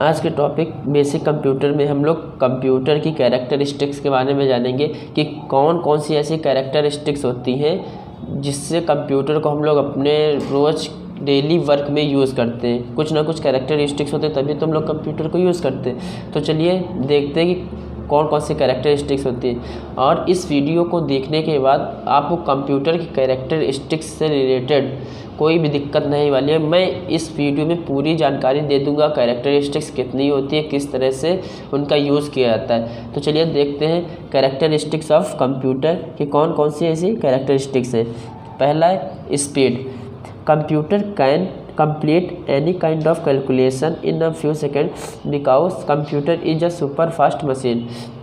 आज के topic basic computer में हम लोग कंप्यूटर की कैरेक्टरिस्टिक्स के बारे में जानेंगे कि कौन कौन सी ऐसी कैरेक्टरिस्टिक्स होती हैं जिससे कंप्यूटर को हम लोग अपने रोज़ डेली वर्क में यूज़ करते हैं। कुछ ना कुछ कैरेक्टरिस्टिक्स होते हैं तभी तो हम लोग कंप्यूटर को यूज़ करते हैं। तो चलिए देखते हैं कि कौन कौन सी कैरेक्टरिस्टिक्स होती हैं, और इस वीडियो को देखने के बाद आपको कंप्यूटर की कैरेक्टरिस्टिक्स से रिलेटेड कोई भी दिक्कत नहीं वाली है। मैं इस वीडियो में पूरी जानकारी दे दूंगा, कैरेक्टरिस्टिक्स कितनी होती है, किस तरह से उनका यूज़ किया जाता है। तो चलिए देखते हैं कैरेक्टरिस्टिक्स ऑफ कंप्यूटर कि कौन कौन सी ऐसी कैरेक्टरिस्टिक्स हैं। पहला है speed. Computer can complete any kind of calculation in a few seconds because computer is a super fast machine।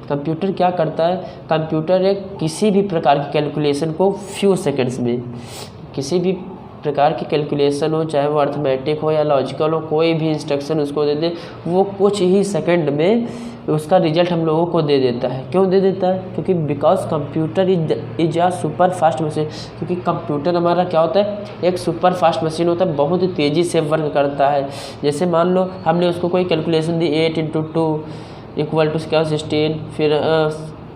Computer क्या करता है? कंप्यूटर एक किसी भी प्रकार की कैलकुलेशन को फ्यू सेकंड्स में, किसी भी प्रकार की कैलकुलेशन हो, चाहे वो अर्थमेटिक हो या लॉजिकल हो, कोई भी इंस्ट्रक्शन उसको दे दे, वो कुछ ही सेकंड में उसका रिजल्ट हम लोगों को दे देता है। क्यों दे देता है? क्योंकि because computer is a super fast machine. क्योंकि कंप्यूटर हमारा क्या होता है? एक सुपर फास्ट मशीन होता है, बहुत तेज़ी से वर्क करता है। जैसे मान लो हमने उसको कोई कैलकुलेशन दी 8 × 2 = क्या 16, फिर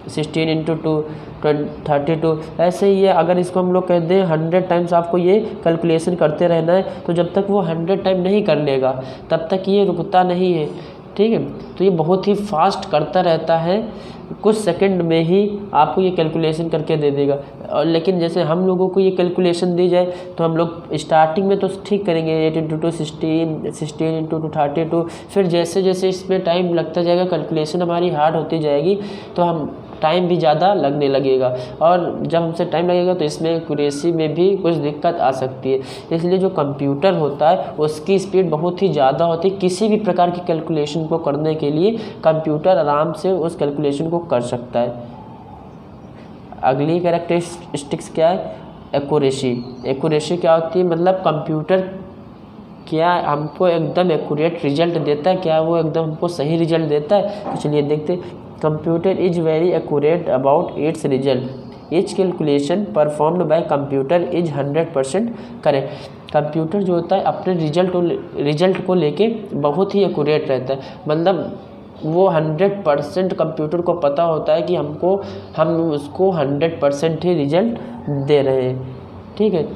16 × 2 32। ऐसे ही है, अगर इसको हम लोग कह दें 100 टाइम्स आपको ये कैलकुलेशन करते रहना है, तो जब तक वो 100 टाइम नहीं कर लेगा तब तक ये रुकता नहीं है। ठीक है, तो ये बहुत ही फास्ट करता रहता है, कुछ सेकंड में ही आपको ये कैलकुलेशन करके दे देगा। और लेकिन जैसे हम लोगों को ये कैलकुलेशन दी जाए तो हम लोग स्टार्टिंग में तो ठीक करेंगे 8 × 2 16, 16 × 2 32। फिर जैसे जैसे इसमें टाइम लगता जाएगा, कैलकुलेशन हमारी हार्ड होती जाएगी, तो हम टाइम भी ज़्यादा लगने लगेगा, और जब हमसे टाइम लगेगा तो इसमें एक्यूरेसी में भी कुछ दिक्कत आ सकती है। इसलिए जो कंप्यूटर होता है उसकी स्पीड बहुत ही ज़्यादा होती है। किसी भी प्रकार की कैलकुलेशन को करने के लिए कंप्यूटर आराम से उस कैलकुलेशन को कर सकता है। अगली कैरेक्टरिस्टिक्स क्या है? एक्यूरेसी। एक्यूरेसी क्या होती है? मतलब कंप्यूटर क्या हमको एकदम एक्यूरेट रिजल्ट देता है, क्या वो एकदम हमको सही रिजल्ट देता है? तो चलिए देखते। Computer is very accurate about it's result. Each calculation performed by computer is 100% correct. Computer जो होता है अपने रिजल्ट को लेके बहुत ही एक्यूरेट रहता है। मतलब वो 100% कंप्यूटर को पता होता है कि हम उसको 100% ही रिजल्ट दे रहे हैं। ठीक है,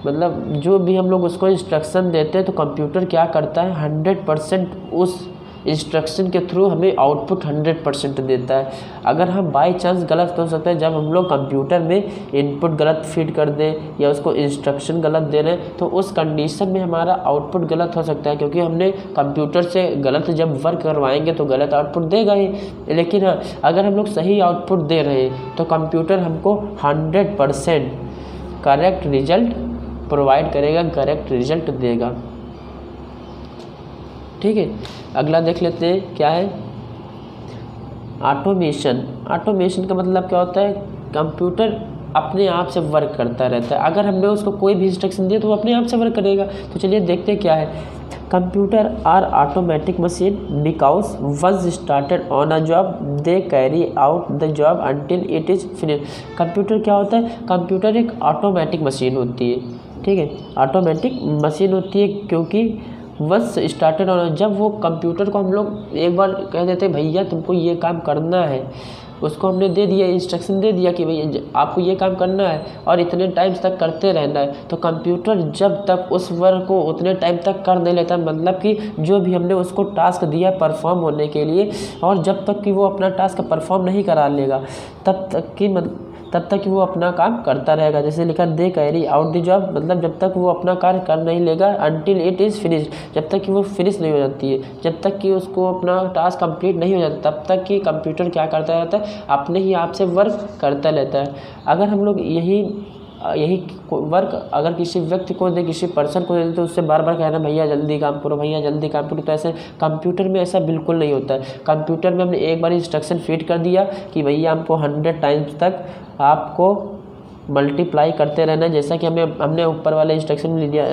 मतलब जो भी हम लोग उसको इंस्ट्रक्शन देते हैं तो कंप्यूटर क्या करता है? 100% उस इंस्ट्रक्शन के थ्रू हमें आउटपुट 100% देता है। अगर हम बाय चांस गलत हो सकता है, जब हम लोग कंप्यूटर में इनपुट गलत फीड कर दें या उसको इंस्ट्रक्शन गलत दे रहे हैं, तो उस कंडीशन में हमारा आउटपुट गलत हो सकता है, क्योंकि हमने कंप्यूटर से गलत जब वर्क करवाएंगे तो गलत आउटपुट देगा ही। लेकिन हाँ, अगर हम लोग सही आउटपुट दे रहे हैं तो कंप्यूटर हमको 100% करेक्ट रिजल्ट प्रोवाइड करेगा, करेक्ट रिजल्ट देगा। ठीक है, अगला देख लेते हैं क्या है? ऑटोमेशन। ऑटोमेशन का मतलब क्या होता है? कंप्यूटर अपने आप से वर्क करता रहता है। अगर हमने उसको कोई भी इंस्ट्रक्शन दिया तो वो अपने आप से वर्क करेगा। तो चलिए देखते हैं क्या है। Computer are automatic machine because once started on a job they carry out the job until it is finish. Computer क्या होता है? कंप्यूटर एक ऑटोमेटिक मशीन होती है। ठीक है, ऑटोमेटिक मशीन होती है क्योंकि वंस स्टार्टेड ऑन, जब वो कंप्यूटर को हम लोग एक बार कह देते हैं भैया तुमको ये काम करना है, उसको हमने दे दिया, इंस्ट्रक्शन दे दिया कि भैया आपको ये काम करना है और इतने टाइम्स तक करते रहना है, तो कंप्यूटर जब तक उस वर्क को उतने टाइम तक कर नहीं लेता, मतलब कि जो भी हमने उसको टास्क दिया परफॉर्म होने के लिए, और जब तक कि वो अपना टास्क परफॉर्म नहीं करा लेगा तब तक कि वो अपना काम करता रहेगा। जैसे लिखा दे कैरी आउट द जॉब, मतलब जब तक वो अपना कार्य कर नहीं लेगा, अंटिल इट इज़ फिनिश, जब तक कि वो फिनिश नहीं हो जाती है, जब तक कि उसको अपना टास्क कंप्लीट नहीं हो जाता, तब तक कि कंप्यूटर क्या करता रहता है? अपने ही आप से वर्क करता रहता है। अगर हम लोग यही वर्क अगर किसी व्यक्ति को दे, किसी पर्सन को दे, तो उससे बार बार कहना भैया जल्दी काम करो, भैया जल्दी काम करो, तो ऐसे कंप्यूटर में ऐसा बिल्कुल नहीं होता है। कंप्यूटर में हमने एक बार इंस्ट्रक्शन फीड कर दिया कि भैया हमको 100 टाइम्स तक आपको मल्टीप्लाई करते रहना है, जैसा कि हमने ऊपर वाले इंस्ट्रक्शन में लिया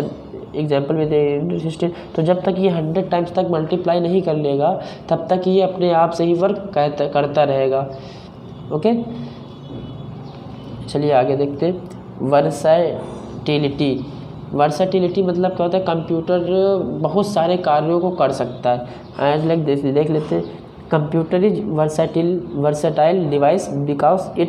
एग्जाम्पल में दे 16, तो जब तक ये 100 टाइम्स तक मल्टीप्लाई नहीं कर लेगा तब तक ये अपने आप से ही वर्क करता रहेगा। ओके, चलिए आगे देखते हैं। वर्सैटिलिटी। वर्सेटिलिटी मतलब क्या होता है, कंप्यूटर बहुत सारे कार्यों को कर सकता है। एज लाइक देख लेते हैं, computer is versatile device because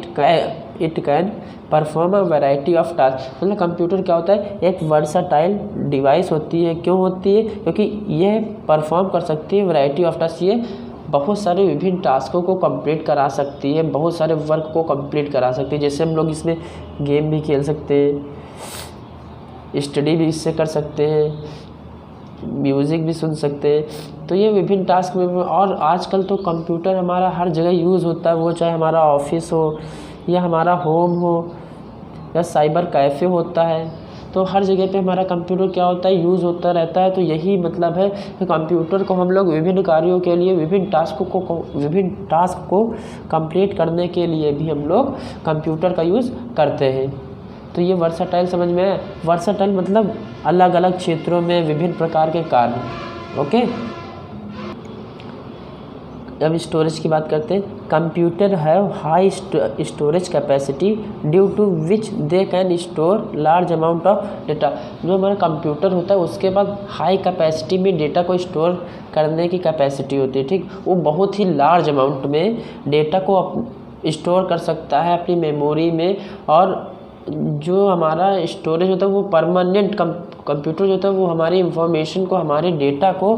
it can perform a variety of task. मतलब कंप्यूटर क्या होता है, एक वर्सेटाइल डिवाइस होती है। क्यों होती है? क्योंकि यह परफॉर्म कर सकती है वैरायटी ऑफ टास्क। ये बहुत सारे विभिन्न टास्कों को कंप्लीट करा सकती है, बहुत सारे वर्क को कंप्लीट करा सकती है। जैसे हम लोग इसमें गेम भी खेल सकते हैं, स्टडी भी इससे कर सकते हैं, म्यूज़िक भी सुन सकते हैं। तो ये विभिन्न टास्क में, और आजकल तो कंप्यूटर हमारा हर जगह यूज़ होता है, वो चाहे हमारा ऑफिस हो या हमारा होम हो या साइबर कैफ़े होता है, तो हर जगह पे हमारा कंप्यूटर क्या होता है, यूज़ होता रहता है। तो यही मतलब है कि कंप्यूटर को हम लोग विभिन्न कार्यों के लिए, विभिन्न टास्क को कंप्लीट करने के लिए भी हम लोग कंप्यूटर का यूज़ करते हैं। तो ये वर्सेटाइल समझ में है। वर्सेटाइल मतलब अलग अलग क्षेत्रों में विभिन्न प्रकार के कार्य। ओके, अब स्टोरेज की बात करते हैं। Computer have high storage capacity due to which they can store large amount of data. जो हमारा कंप्यूटर होता है उसके बाद हाई कैपेसिटी में डेटा को स्टोर करने की कैपेसिटी होती है, ठीक। वो बहुत ही लार्ज अमाउंट में डेटा को स्टोर कर सकता है अपनी मेमोरी में। और जो हमारा स्टोरेज होता है वो परमानेंट, कंप्यूटर जो होता है वो हमारी इंफॉर्मेशन को, हमारे डेटा को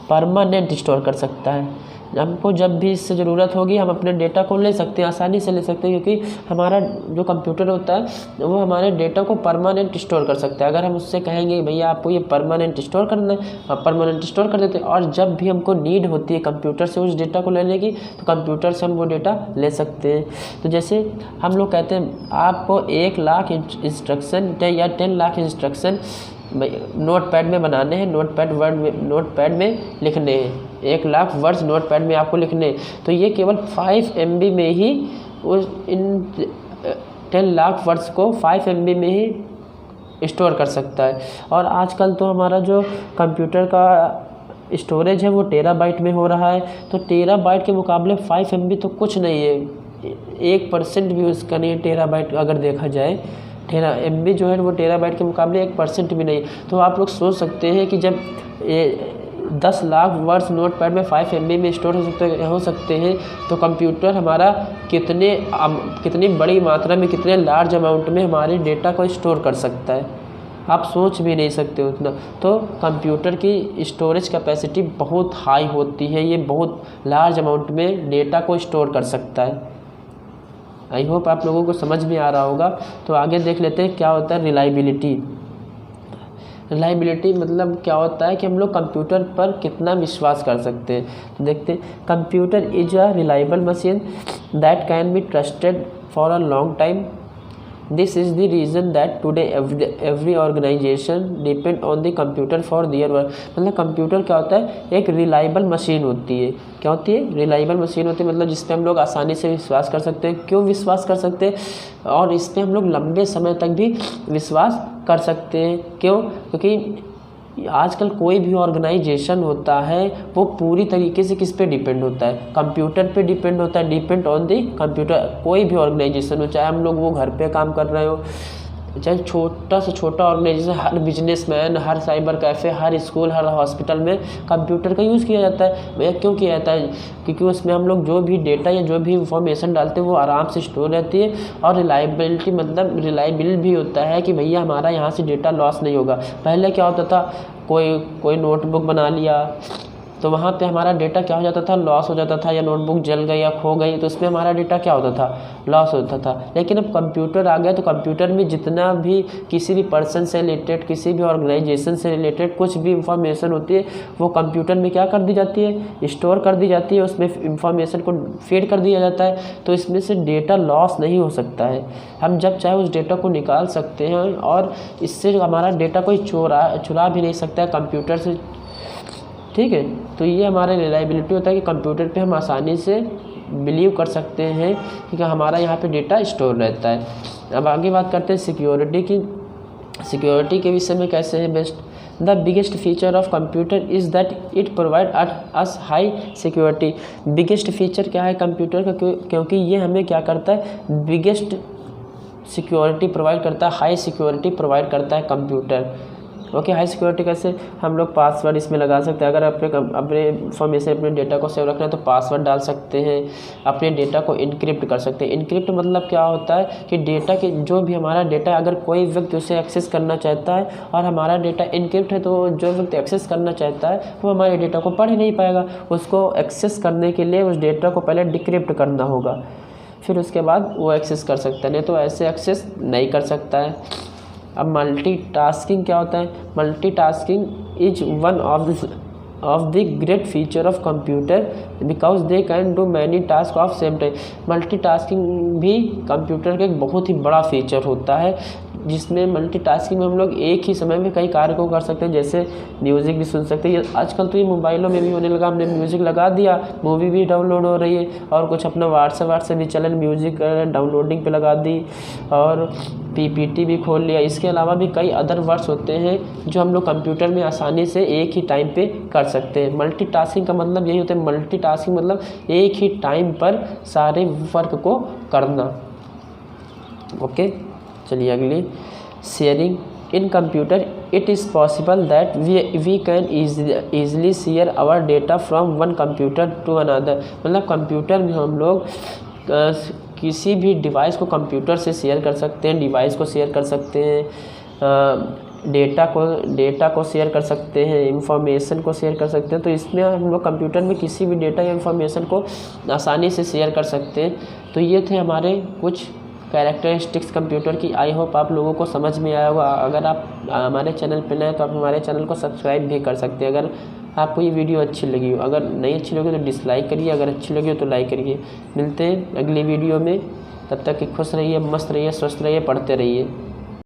परमानेंट स्टोर कर सकता है। हमको जब भी इससे ज़रूरत होगी हम अपने डेटा को ले सकते हैं, आसानी से ले सकते हैं, क्योंकि हमारा जो कंप्यूटर होता है वो हमारे डेटा को परमानेंट स्टोर कर सकता है। अगर हम उससे कहेंगे भैया आपको ये परमानेंट स्टोर करना है, हम परमानेंट स्टोर कर देते हैं। और जब भी हमको नीड होती है कंप्यूटर से उस डेटा को लेने की, तो कंप्यूटर से हम वो डेटा ले सकते हैं। तो जैसे हम लोग कहते हैं आपको 1 लाख इंस्ट्रक्शन या 10 लाख इंस्ट्रक्शन नोटपैड में बनाने हैं, नोटपैड में लिखने हैं, 1 लाख वर्ड्स नोटपैड में आपको लिखने हैं। तो ये केवल 5 MB में ही इन 10 लाख वर्ड्स को 5 MB में ही स्टोर कर सकता है। और आजकल तो हमारा जो कंप्यूटर का स्टोरेज है वो टेराबाइट में हो रहा है। तो टेराबाइट के मुकाबले 5 MB तो कुछ नहीं है, 1% भी उसका नहीं है टेराबाइट। अगर देखा जाए MB जो है वो टेराबाइट के मुकाबले 1% भी नहीं। तो आप लोग सोच सकते हैं कि जब 10 लाख वर्ड्स नोटपैड में 5 MB में स्टोर हो सकते हैं, तो कंप्यूटर हमारा कितनी बड़ी मात्रा में, कितने लार्ज अमाउंट में हमारे डेटा को स्टोर कर सकता है, आप सोच भी नहीं सकते उतना। तो कंप्यूटर की स्टोरेज कैपेसिटी बहुत हाई होती है, ये बहुत लार्ज अमाउंट में डेटा को स्टोर कर सकता है। आई होप आप लोगों को समझ में आ रहा होगा। तो आगे देख लेते हैं क्या होता है रिलायबिलिटी। रिलायबिलिटी मतलब क्या होता है कि हम लोग कंप्यूटर पर कितना विश्वास कर सकते हैं। तो देखते हैं, computer is a reliable machine that can be trusted for a long time. This is the reason that today every organisation depend on the computer for their work. मतलब कंप्यूटर क्या होता है, एक रिलायबल मशीन होती है। क्या होती है? रिलायबल मशीन होती है, मतलब जिस पे हम लोग आसानी से विश्वास कर सकते हैं। क्यों विश्वास कर सकते हैं? और इस पर हम लोग लंबे समय तक भी विश्वास कर सकते हैं। क्यों? क्योंकि आजकल कोई भी ऑर्गेनाइजेशन होता है वो पूरी तरीके से किस पे डिपेंड होता है, कंप्यूटर पे डिपेंड होता है, डिपेंड ऑन दी कंप्यूटर। कोई भी ऑर्गेनाइजेशन हो, चाहे हम लोग वो घर पे काम कर रहे हो, चाहे छोटा से छोटा ऑर्गेनाइजेशन, हर बिजनेसमैन, हर साइबर कैफ़े, हर स्कूल, हर हॉस्पिटल में कंप्यूटर का यूज़ किया जाता है। भैया क्यों किया जाता है? क्योंकि उसमें हम लोग जो भी डेटा या जो भी इंफॉर्मेशन डालते हैं वो आराम से स्टोर रहती है। और रिलायबिलिटी मतलब रिलायबल भी होता है कि भैया हमारा यहाँ से डेटा लॉस नहीं होगा। पहले क्या होता था, कोई नोटबुक बना लिया तो वहाँ पे हमारा डेटा क्या हो जाता था, लॉस हो जाता था, या नोटबुक जल गई या खो गई तो उसमें हमारा डेटा क्या होता था, लॉस होता था। लेकिन अब कंप्यूटर आ गया तो कंप्यूटर में जितना भी किसी भी पर्सन से रिलेटेड, किसी भी ऑर्गेनाइजेशन से रिलेटेड कुछ भी इंफॉर्मेशन होती है वो कंप्यूटर में क्या कर दी जाती है, स्टोर कर दी जाती है, उसमें इंफॉर्मेशन को फीड कर दिया जाता है। तो इसमें से डेटा लॉस नहीं हो सकता है, हम जब चाहे उस डेटा को निकाल सकते हैं और इससे हमारा डेटा कोई चुरा भी नहीं सकता है कंप्यूटर से। ठीक है, तो ये हमारा रिलायबिलिटी होता है कि कंप्यूटर पे हम आसानी से बिलीव कर सकते हैं कि हमारा यहाँ पे डेटा स्टोर रहता है। अब आगे बात करते हैं सिक्योरिटी की। सिक्योरिटी के विषय में कैसे है best? The biggest feature of computer is that it provide us high security. Biggest feature क्या है कंप्यूटर का? क्योंकि ये हमें क्या करता है, बिगेस्ट सिक्योरिटी प्रोवाइड करता है, हाई सिक्योरिटी प्रोवाइड करता है कंप्यूटर। ओके, हाई सिक्योरिटी कैसे, हम लोग पासवर्ड इसमें लगा सकते हैं। अगर अपने इंफॉर्मेशन, अपने डेटा को सेव रखना है तो पासवर्ड डाल सकते हैं, अपने डेटा को इनक्रिप्ट कर सकते हैं। इनक्रिप्ट मतलब क्या होता है कि डेटा के जो भी हमारा डेटा है, अगर कोई व्यक्ति उसे एक्सेस करना चाहता है और हमारा डेटा इनक्रिप्ट है तो जो व्यक्ति एक्सेस करना चाहता है वो हमारे डेटा को पढ़ नहीं पाएगा। उसको एक्सेस करने के लिए उस डेटा को पहले डिक्रिप्ट करना होगा, फिर उसके बाद वो एक्सेस कर सकता है, नहीं तो ऐसे एक्सेस नहीं कर सकता है। अब मल्टीटास्किंग क्या होता है? Multitasking is one of the great feature of computer because they can do many task of same time. Multitasking भी कंप्यूटर का एक बहुत ही बड़ा फीचर होता है, जिसमें मल्टीटास्किंग में हम लोग एक ही समय में कई कार्य को कर सकते हैं, जैसे म्यूज़िक भी सुन सकते हैं। आजकल तो ये मोबाइलों में भी होने लगा, हमने म्यूज़िक लगा दिया, मूवी भी डाउनलोड हो रही है, और कुछ अपना व्हाट्सएप भी चलन म्यूज़िक डाउनलोडिंग पे लगा दी, और पीपीटी भी खोल लिया। इसके अलावा भी कई अदर वर्ड्स होते हैं जो हम लोग कंप्यूटर में आसानी से एक ही टाइम पे कर सकते हैं। मल्टीटास्किंग का मतलब यही होता है, मल्टीटास्किंग मतलब एक ही टाइम पर सारे वर्क को करना। ओके, चलिए अगली, sharing in computer it is possible that we can easily share our data from one computer to another. मतलब कंप्यूटर में हम लोग किसी भी डिवाइस को कंप्यूटर से शेयर कर सकते हैं, डिवाइस को शेयर कर सकते हैं, डेटा को शेयर कर सकते हैं, इंफॉर्मेशन को शेयर कर सकते हैं। तो इसमें हम लोग कंप्यूटर में किसी भी डेटा या इंफॉर्मेशन को आसानी से शेयर कर सकते हैं। तो ये थे हमारे कुछ कैरेक्टरिस्टिक्स कंप्यूटर की। आई होप आप लोगों को समझ में आया होगा। अगर आप हमारे चैनल पर नए हैं तो आप हमारे चैनल को सब्सक्राइब भी कर सकते हैं अगर आपको ये वीडियो अच्छी लगी हो। अगर नहीं अच्छी लगी तो डिसलाइक करिए, अगर अच्छी लगी हो तो लाइक करिए। मिलते हैं अगली वीडियो में, तब तक कि खुश रहिए, मस्त रहिए, स्वस्थ रहिए, पढ़ते रहिए।